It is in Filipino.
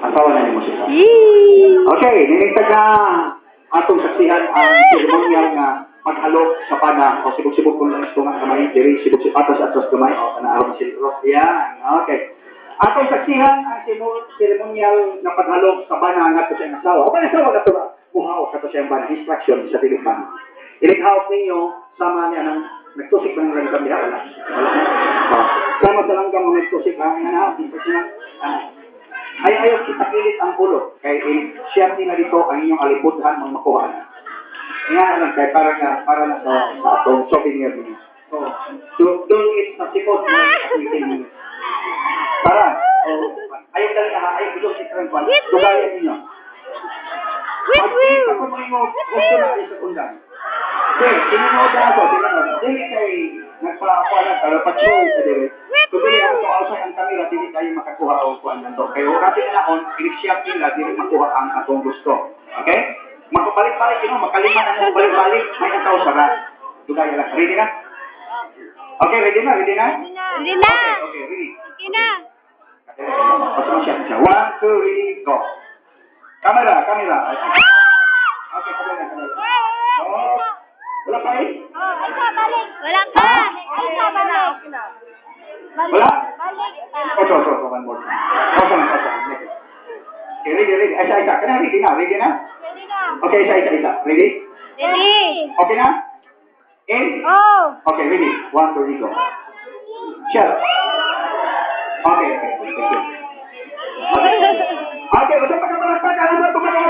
Asawa na ni mo siya. Okay, ninintag na atong saksihan ang ceremonial nga maghalok sa pana o sibog-sibog kung lang ito nga kamay, diri sibog-sibog atas kamay o kanaaron si Ross. Yan, okay. Atong saksihan ang ceremonial na paghalok sa pana nga ito siyang asawa. O ba asawa na ito ba? Muhaw ka ito siyang pana, instruction sa Pilipan. Ilikhaw ninyo, sama niya ng nagtusik ng lang kami wala. Sama sa lang kami nagtusik ang ayaw itakilit ang ulo. Kaya share nila dito ang inyong alipudhan ng makuha. Nga lang, kaya para na sa atong souvenir niyo. So, doon is sa sikot ng para, ayaw talaga ha, ayaw ito si Trumpan. Tugayan ninyo. Pag-kita ko mo gusto na kayo sa kundan. Okay, sinunod na ako, dili kay nagpa-apalan, para patrol sa dili. Kung ang to outside ang camera, dili kayo makakuha o kuan nanto. Kaya kasi na on, i-share nila, dili makuha ang atong gusto. Okay? Makabalik-balik, makalima na balik-balik, may ang sarat. Dugay lang. Ready na? Okay, ready na? Ready na. Okay, ready. Okay na. Pasok siya. 1, 2, ready, go. Camera. Okay, camera. Oh, wala pa eh? Wala pa. Balik. Wala? Balik. Oh, one more time. Okay, ready. Isa. Kana ready na? Ready na. Okay, isa. Ready? Ready. Okay na? In? Oh. Okay, ready. 1, 2, ready, go. Shut up. Okay, thank you. Okay, basta pagkamalakpan, ano ba ito mga